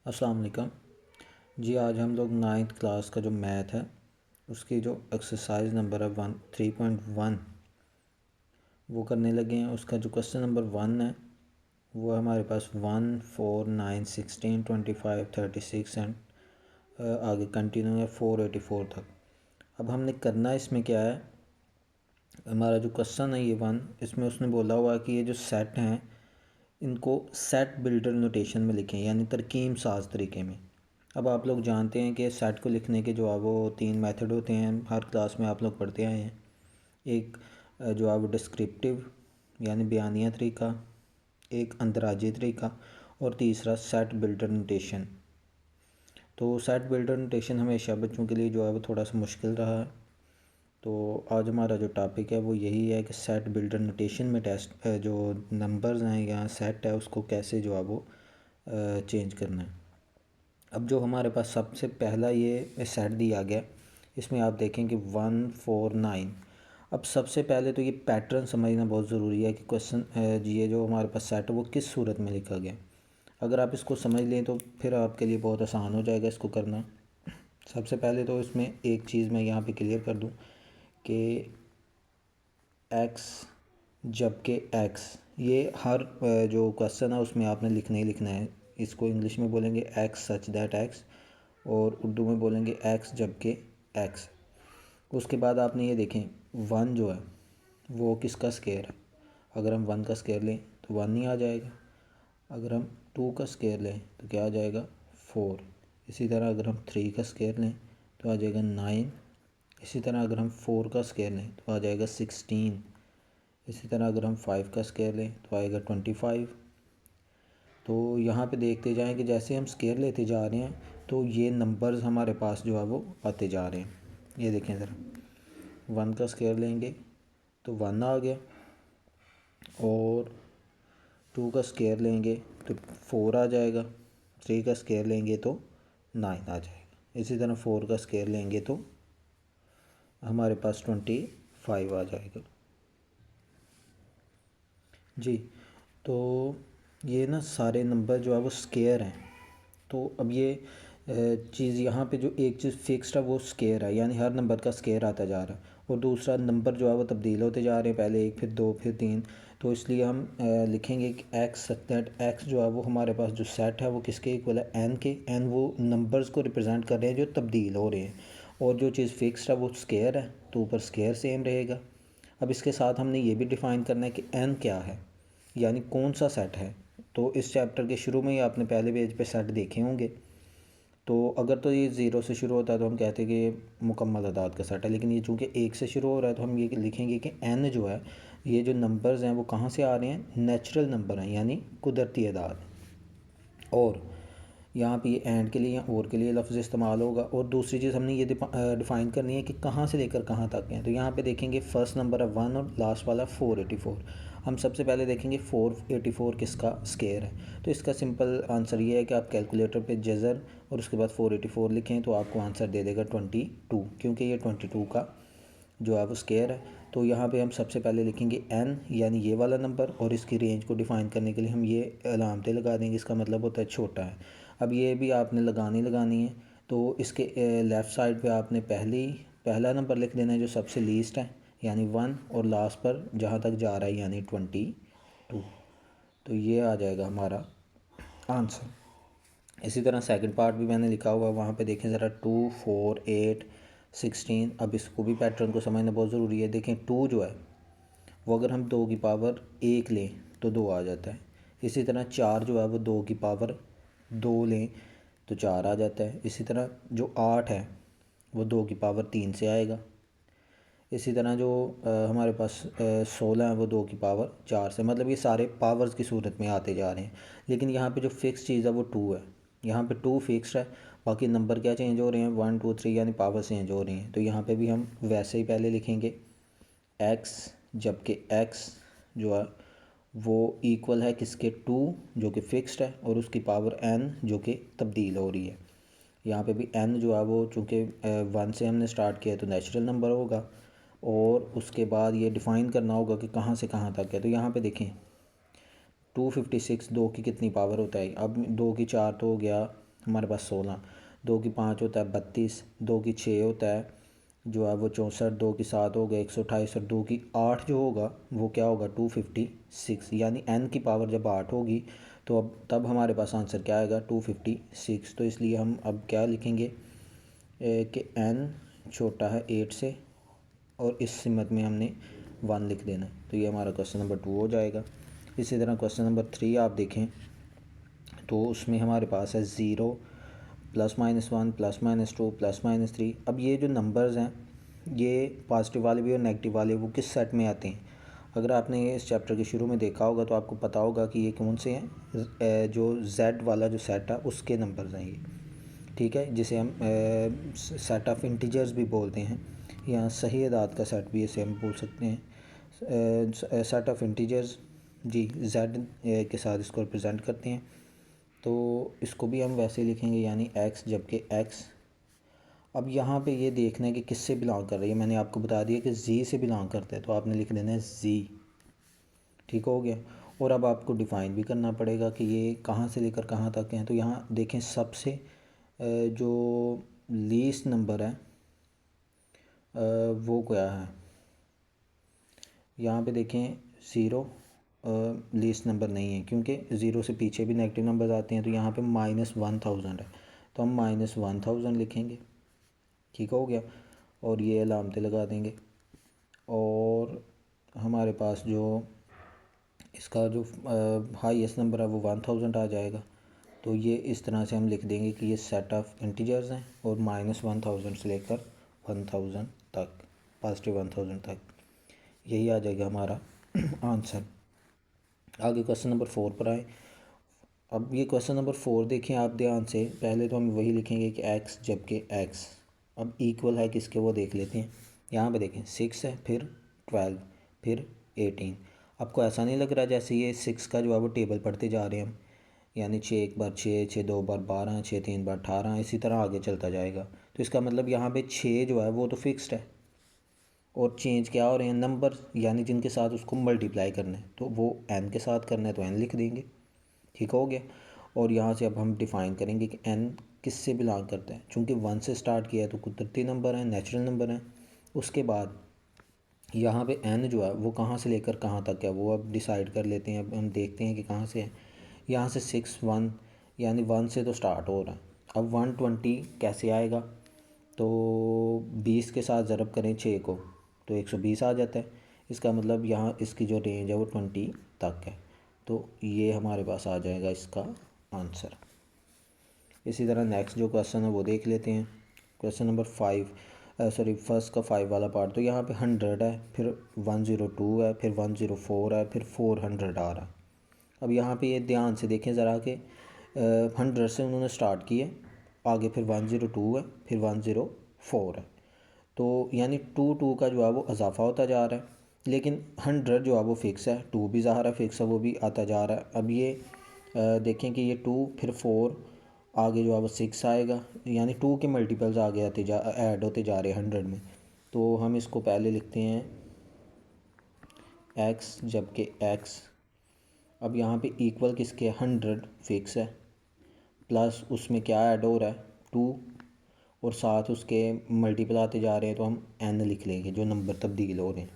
अस्सलाम वालेकुम जी। आज हम लोग नाइन्थ क्लास का जो मैथ है उसकी जो एक्सरसाइज नंबर है 3.1 वो करने लगे हैं। उसका जो क्वेश्चन नंबर 1 है वो हमारे पास 1, 4, 9, 16, 25, 36 एंड आगे कंटिन्यू है 484 तक। अब हमने करना इसमें क्या है, हमारा जो क्वेश्चन है ये 1, इसमें उसने बोला हुआ है कि ये जो सेट हैं इनको सेट बिल्डर नोटेशन में लिखें, यानी तरकीब साज तरीके में। अब आप लोग जानते हैं कि सेट को लिखने के जो है वो 3 मेथड होते हैं, हर क्लास में आप लोग पढ़ते आए हैं। एक जो है वो डिस्क्रिप्टिव यानी बयानिया तरीका, एक अंतराजी तरीका और तीसरा सेट बिल्डर नोटेशन। तो सेट बिल्डर नोटेशन हमेशा बच्चों के लिए जो है वो थोड़ा सा मुश्किल रहा है। तो आज हमारा जो टॉपिक है वो यही है कि सेट बिल्डर नोटेशन में टेस्ट जो नंबर्स हैं या सेट है उसको कैसे जो है वो चेंज करना है। अब जो हमारे पास सबसे पहला ये सेट दिया गया, इसमें आप देखें कि 1, 4, 9। अब सबसे पहले तो ये पैटर्न समझना बहुत ज़रूरी है कि क्वेश्चन ये जो हमारे पास सेट है वो किस सूरत में लिखा गया। अगर आप इसको समझ लें तो फिर आपके लिए बहुत आसान हो जाएगा इसको करना। सबसे पहले तो इसमें एक चीज़ मैं यहाँ पे क्लियर कर दूँ कि x जबकि x, ये हर जो क्वेश्चन है उसमें आपने लिखना ही लिखना है। इसको इंग्लिश में बोलेंगे x सच दैट x और उर्दू में बोलेंगे x जबकि x। उसके बाद आपने ये देखें 1 जो है वो किसका स्केयर है। अगर हम 1 का स्केयर लें तो 1 ही आ जाएगा। अगर हम 2 का स्केयर लें तो क्या आ जाएगा 4। इसी तरह अगर हम 3 का स्केयर लें तो आ जाएगा 9। इसी तरह अगर हम 4 का स्केयर लें तो आ जाएगा 16। इसी तरह अगर हम 5 का स्केयर लें तो आएगा 25। तो यहाँ पे देखते जाएं कि जैसे हम स्केयर लेते जा रहे हैं तो ये नंबर्स हमारे पास जो है वो आते जा रहे हैं। ये देखें ज़रा, 1 का स्केयर लेंगे तो 1 आ गया और 2 का स्केयर लेंगे तो 4 आ जाएगा। 3 का स्केयर लेंगे तो 9 आ जाएगा। इसी तरह 4 का स्केयर लेंगे तो हमारे पास 25 आ जाएगा जी। तो ये ना सारे नंबर जो है वो स्केयर हैं। तो अब ये चीज़ यहाँ पे जो एक चीज़ फिक्स्ड है वो स्केयर है, यानी हर नंबर का स्केयर आता जा रहा है। और दूसरा नंबर जो है वो तब्दील होते जा रहे हैं, पहले 1 फिर 2 फिर 3। तो इसलिए हम लिखेंगे कि एक्स दैट एक्स जो है वो हमारे पास जो सेट है वो किसके इक्वल है, एन के। एन वो नंबर्स को रिप्रेजेंट कर रहे हैं जो तब्दील हो रहे हैं, और जो चीज़ फिक्स्ड है वो स्केयर है, तो ऊपर स्केयर सेम रहेगा। अब इसके साथ हमने ये भी डिफ़ाइन करना है कि एन क्या है, यानी कौन सा सेट है। तो इस चैप्टर के शुरू में ही आपने पहले पेज पे सेट देखे होंगे। तो अगर तो ये 0 से शुरू होता है तो हम कहते हैं कि ये मुकम्मल अदाद का सेट है, लेकिन ये चूँकि 1 से शुरू हो रहा है तो हम ये लिखेंगे कि एन जो है, ये जो नंबर्स हैं वो कहाँ से आ रहे हैं, नेचुरल नंबर हैं यानी कुदरती अदाद। और यहाँ पे ये एंड के लिए या और के लिए लफ्ज़ इस्तेमाल होगा। और दूसरी चीज़ हमने ये डिफ़ाइन करनी है कि कहाँ से लेकर कहाँ तक हैं। तो यहाँ पे देखेंगे फर्स्ट नंबर है 1 और लास्ट वाला 484। हम सबसे पहले देखेंगे 484 किसका स्केयर है। तो इसका सिंपल आंसर ये है कि आप कैलकुलेटर पे जज़र और उसके बाद 484 लिखें तो आपको आंसर दे देगा 22, क्योंकि ये 22 का जो है वो स्केयर है। तो यहाँ पे हम सबसे पहले लिखेंगे n यानी ये वाला नंबर, और इसकी रेंज को डिफ़ाइन करने के लिए हम ये अलामतें लगा देंगे। इसका मतलब होता है छोटा है। अब ये भी आपने लगानी है। तो इसके लेफ़्ट साइड पे आपने पहला नंबर लिख देना है जो सबसे लीस्ट है यानी 1, और लास्ट पर जहाँ तक जा रहा है यानी 22। तो ये आ जाएगा हमारा आंसर। इसी तरह सेकंड पार्ट भी मैंने लिखा हुआ, वहाँ पे देखें ज़रा 2, 4, 8, 16। अब इसको भी पैटर्न को समझना बहुत ज़रूरी है। देखें 2 जो है वो अगर हम 2 की पावर 1 लें तो 2 आ जाता है। इसी तरह 4 जो है वो 2 की पावर 2 लें तो 4 आ जाता है। इसी तरह जो 8 है वो 2 की पावर 3 से आएगा। इसी तरह जो हमारे पास 16 है वो 2 की पावर 4 से, मतलब ये सारे पावर्स की सूरत में आते जा रहे हैं। लेकिन यहाँ पे जो फिक्स चीज़ है वो 2 है। यहाँ पे 2 फिक्स्ड है, बाकी नंबर क्या चेंज हो रहे हैं, 1, 2, 3 यानी पावर चेंज हो रही हैं। तो यहाँ पे भी हम वैसे ही पहले लिखेंगे x जबकि x जो है वो इक्वल है किसके, 2 जो कि फ़िक्स्ड है और उसकी पावर n जो कि तब्दील हो रही है। यहाँ पे भी n जो है वो चूँकि 1 से हमने स्टार्ट किया तो नेचुरल नंबर होगा, और उसके बाद ये डिफ़ाइन करना होगा कि कहाँ से कहाँ तक है। तो यहाँ पे देखें 256 2 की कितनी पावर होता है। अब 2 की 4 तो हो गया हमारे पास 16, 2 की 5 होता है 32, 2 की 6 होता है जो है वो 64, 2 की 7 हो गए 128 और 2 की 8 जो होगा वो क्या होगा 256। यानी n की पावर जब 8 होगी तो अब तब हमारे पास आंसर क्या आएगा 256। तो इसलिए हम अब क्या लिखेंगे कि n छोटा है 8 से और इस सिमत में हमने 1 लिख देना है। तो ये हमारा क्वेश्चन नंबर 2 हो जाएगा। इसी तरह क्वेश्चन नंबर 3 आप देखें तो उसमें हमारे पास है 0 +-1 +-2 +-3। अब ये जो नंबर्स हैं ये पॉजिटिव वाले भी और नेगेटिव वाले वो किस सेट में आते हैं। अगर आपने ये इस चैप्टर के शुरू में देखा होगा तो आपको पता होगा कि ये कौन से हैं, जो Z वाला जो सेट है उसके नंबर्स हैं ये, ठीक है, जिसे हम सेट ऑफ इंटीजर्स भी बोलते हैं या सही अदाद का सेट भी इसे हम बोल सकते हैं। Set of integers Z Z के साथ इसको रिप्रेजेंट करते हैं। तो इसको भी हम वैसे लिखेंगे यानी x, जबकि x अब यहाँ पे ये देखना है कि किससे बिलोंग कर रही है। मैंने आपको बता दिया कि z से बिलोंग करते हैं तो आपने लिख देना है z, ठीक हो गया। और अब आपको डिफ़ाइन भी करना पड़ेगा कि ये कहाँ से लेकर कहाँ तक हैं। तो यहाँ देखें सबसे जो लीस्ट नंबर है वो क्या है, यहाँ पे देखें 0 लीस्ट नंबर नहीं है क्योंकि 0 से पीछे भी नेगेटिव नंबर्स आते हैं। तो यहाँ पे -1000 है तो हम -1000 लिखेंगे, ठीक हो गया। और ये अलामतें लगा देंगे और हमारे पास जो इसका जो हाईएस्ट नंबर है वो 1000 आ जाएगा। तो ये इस तरह से हम लिख देंगे कि ये सेट ऑफ इंटीजर्स हैं और -1000 से लेकर 1000 तक, +1000 तक, यही आ जाएगा हमारा आंसर। आगे क्वेश्चन नंबर 4 पर आए। अब ये क्वेश्चन नंबर 4 देखें आप ध्यान से। पहले तो हम वही लिखेंगे कि x, जबकि x अब इक्वल है किसके वो देख लेते हैं। यहाँ पे देखें 6 है, फिर 12, फिर 18। आपको ऐसा नहीं लग रहा जैसे ये 6 का जो है वो टेबल पढ़ते जा रहे हैं हम, यानी 6 एक बार 6, 6 2 बार 12, 6 3 बार 18, इसी तरह आगे चलता जाएगा। तो इसका मतलब यहाँ पे 6 जो है वो तो फिक्स्ड है और चेंज क्या हो रहे हैं नंबर, यानी जिनके साथ उसको मल्टीप्लाई करना है तो वो n के साथ करना है तो n लिख देंगे, ठीक हो गया। और यहाँ से अब हम डिफ़ाइन करेंगे कि n किस से बिलोंग करता है। चूँकि 1 से स्टार्ट किया है तो कुदरती नंबर है, नेचुरल नंबर है। उसके बाद यहाँ पे n जो है वो कहाँ से लेकर कहाँ तक है वो अब डिसाइड कर लेते हैं। अब हम देखते हैं कि कहाँ से है। यहाँ से 6 1 यानी 1 से तो स्टार्ट हो रहा है। अब 120 कैसे आएगा, तो 20 के साथ ज़रब करें 6 को तो 120 आ जाता है। इसका मतलब यहाँ इसकी जो रेंज है वो 20 तक है। तो ये हमारे पास आ जाएगा इसका आंसर। इसी तरह नेक्स्ट जो क्वेश्चन है वो देख लेते हैं। क्वेश्चन नंबर 5 फर्स्ट का 5 वाला पार्ट। तो यहाँ पे 100 है, फिर 102 है, फिर 104 है, फिर 400 आ रहा है। अब यहाँ पे ये ध्यान से देखें ज़रा कि 100 से उन्होंने स्टार्ट किए, आगे फिर 102 है, फिर 104 है। तो यानी 2 का जो है वो इजाफा होता जा रहा है, लेकिन 100 जो है वो फिक्स है, 2 भी ज़ाहिर है फिक्स है, वो भी आता जा रहा है। अब ये देखें कि ये 2 फिर 4 आगे जो है वो 6 आएगा, यानी 2 के मल्टीपल्स आगे आते जा ऐड होते जा रहे हैं 100 में। तो हम इसको पहले लिखते हैं x, जबकि x अब यहाँ पे इक्वल किसके 100 फिक्स है, प्लस उसमें क्या ऐड हो रहा है 2 और साथ उसके मल्टीपल आते जा रहे हैं तो हम n लिख लेंगे जो नंबर तब्दील हो रहे हैं।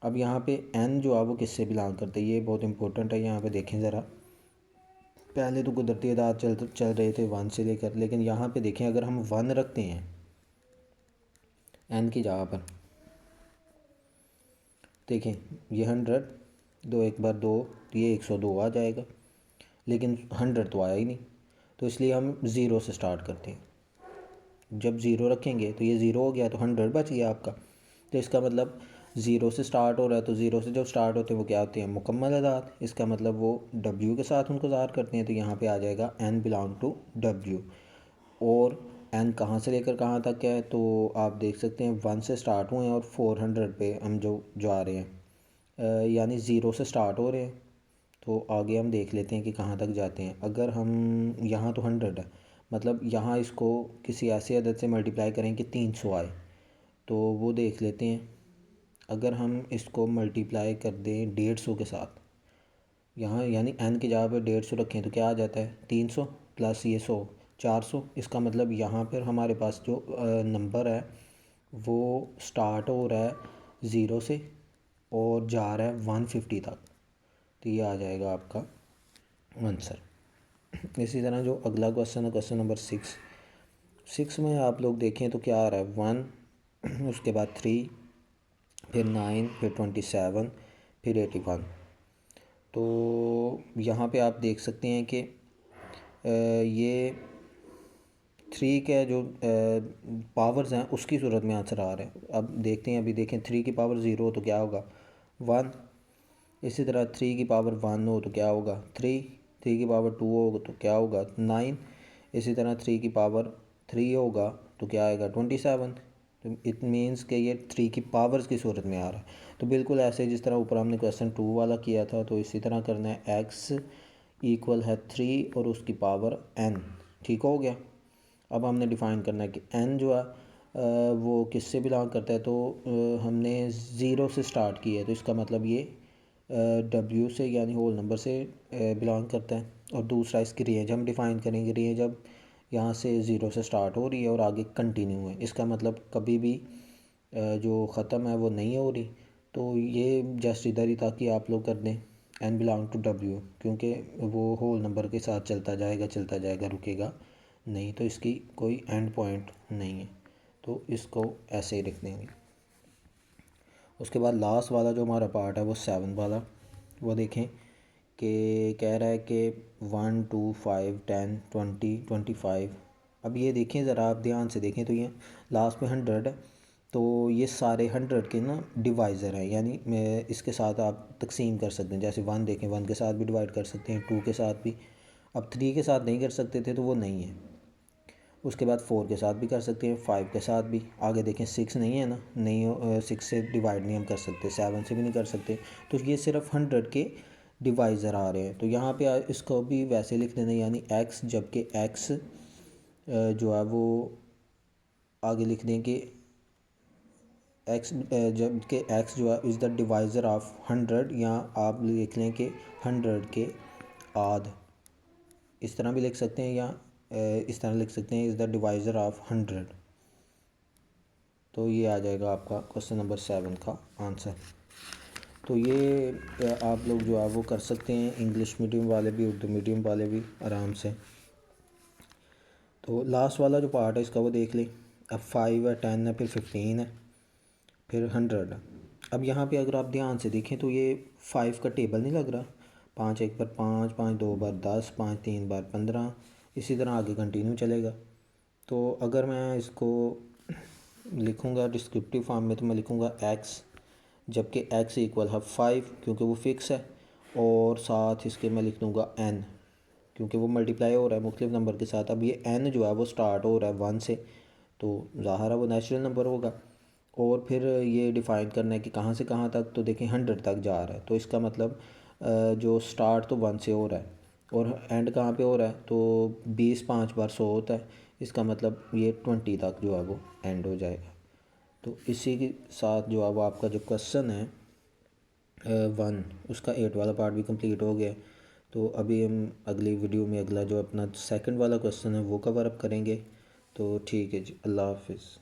अब यहाँ पे n जो है वो किससे बिलोंग करते हैं ये बहुत इंपॉर्टेंट है। यहाँ पे देखें ज़रा, पहले तो कुदरती अदाद चल रहे थे 1 से लेकर, लेकिन यहाँ पे देखें अगर हम 1 रखते हैं n की जगह पर, देखें ये 100 2 एक बार 2 ये 102 आ जाएगा, लेकिन 100 तो आया ही नहीं। तो इसलिए हम 0 से स्टार्ट करते हैं। जब 0 रखेंगे तो ये 0 हो गया तो 100 बच गया आपका। तो इसका मतलब 0 से स्टार्ट हो रहा है, तो 0 से जब स्टार्ट होते हैं वो क्या होते हैं मुकम्मल अदाद। इसका मतलब वो w के साथ उनको ज़ाहिर करते हैं। तो यहाँ पे आ जाएगा n बिलोंग टू w। और n कहाँ से लेकर कहाँ तक है तो आप देख सकते हैं 1 से स्टार्ट हुए हैं और 400 पे हम जो जा रहे हैं, यानी 0 से स्टार्ट हो रहे हैं। तो आगे हम देख लेते हैं कि कहाँ तक जाते हैं। अगर हम यहाँ तो 100 है, मतलब यहाँ इसको किसी ऐसी अदद से मल्टीप्लाई करें कि 300 आए, तो वो देख लेते हैं। अगर हम इसको मल्टीप्लाई कर दें 150 के साथ, यहाँ यानी n की जगह पर 150 रखें तो क्या आ जाता है 300 प्लस ये 100 400। इसका मतलब यहाँ पर हमारे पास जो नंबर है वो स्टार्ट हो रहा है 0 से और जा रहा है 150 तक, तो ये आ जाएगा आपका आंसर। इसी तरह जो अगला क्वेश्चन है, क्वेश्चन नंबर 6 में आप लोग देखें तो क्या आ रहा है, 1, उसके बाद 3, फिर 9, फिर 27, फिर 81। तो यहाँ पे आप देख सकते हैं कि ये 3 के जो पावर्स हैं उसकी सूरत में आंसर आ रहा है। अब देखते हैं, अभी देखें 3 की पावर 0 हो तो क्या होगा 1, इसी तरह 3 की पावर 1 हो तो क्या होगा 3, 3 की पावर 2 होगा तो क्या होगा 9, इसी तरह 3 की पावर 3 होगा तो क्या आएगा 27। तो इट मीन्स कि ये 3 की पावर्स की सूरत में आ रहा है। तो बिल्कुल ऐसे जिस तरह ऊपर हमने क्वेश्चन 2 वाला किया था, तो इसी तरह करना है। x इक्वल है 3 और उसकी पावर n, ठीक हो गया। अब हमने डिफ़ाइन करना है कि n जो है वो किससे बिलोंग करता है। तो हमने 0 से स्टार्ट किया है, तो इसका मतलब ये w से यानी होल नंबर से बिलोंग करता है। और दूसरा इसकी रेंज हम डिफ़ाइन करेंगे। रेंज अब यहाँ से 0 से स्टार्ट हो रही है और आगे कंटिन्यू है, इसका मतलब कभी भी जो ख़त्म है वो नहीं हो रही। तो ये जस्ट इधर ही ताकि आप लोग कर दें n बिलोंग टू w, क्योंकि वो होल नंबर के साथ चलता जाएगा, रुकेगा नहीं, तो इसकी कोई एंड पॉइंट नहीं है, तो इसको ऐसे ही रख देंगे। उसके बाद लास्ट वाला जो हमारा पार्ट है वो 7 वाला, वो देखें कि कह रहा है कि 1, 2, 5, 10, 20, 25। अब ये देखें ज़रा, आप ध्यान से देखें तो ये लास्ट में 100 है, तो ये सारे 100 के ना डिवाइज़र हैं, यानी इसके साथ आप तकसीम कर सकते हैं। जैसे 1 देखें, 1 के साथ भी डिवाइड कर सकते हैं, 2 के साथ भी। अब 3 के साथ नहीं कर सकते थे तो वो नहीं है। उसके बाद 4 के साथ भी कर सकते हैं, 5 के साथ भी। आगे देखें 6 नहीं है ना, नहीं 6 से डिवाइड नहीं हम कर सकते, 7 से भी नहीं कर सकते। तो ये सिर्फ 100 के डिवाइज़र आ रहे हैं। तो यहाँ पे इसको भी वैसे लिख देना, यानी x, जबकि x जो है वो आगे लिख दें कि x, जबकि x जो है इज़ द डिवाइज़र ऑफ 100, या आप लिख लें कि 100 के आध, इस तरह भी लिख सकते हैं, या इस तरह लिख सकते हैं इज़ द डिवाइज़र ऑफ 100। तो ये आ जाएगा आपका क्वेश्चन नंबर 7 का आंसर। तो ये आप लोग जो है वो कर सकते हैं, इंग्लिश मीडियम वाले भी, उर्दू मीडियम वाले भी आराम से। तो लास्ट वाला जो पार्ट है इसका वो देख लें। अब 5 है, 10 है, फिर 15 है, फिर 100 है। अब यहाँ पे अगर आप ध्यान से देखें तो ये 5 का टेबल नहीं लग रहा, 5 एक बार 5, 5 दो बार 10, 5 तीन बार 15, इसी तरह आगे कंटिन्यू चलेगा। तो अगर मैं इसको लिखूँगा डिस्क्रिप्टिव फॉर्म में तो मैं लिखूँगा x, जबकि x इक्वल है 5 क्योंकि वो फिक्स है, और साथ इसके मैं लिख दूँगा n क्योंकि वो मल्टीप्लाई हो रहा है मुख्तलिफ नंबर के साथ। अब ये n जो है वो स्टार्ट हो रहा है 1 से, तो ज़ाहिर है वो नेचुरल नंबर होगा। और फिर ये डिफ़ाइन करना है कि कहाँ से कहाँ तक, तो देखें 100 तक जा रहा है, तो इसका मतलब जो स्टार्ट तो 1 से हो रहा है और एंड कहाँ पे हो रहा है, तो 20 5 बार 100 होता है, इसका मतलब ये 20 तक जो है वो एंड हो जाएगा। तो इसी के साथ जो है वो आपका जो क्वेश्चन है 1, उसका 8 वाला पार्ट भी कंप्लीट हो गया। तो अभी हम अगली वीडियो में अगला जो अपना सेकंड वाला क्वेश्चन है वो कवर अप करेंगे। तो ठीक है जी, अल्लाह हाफिज़।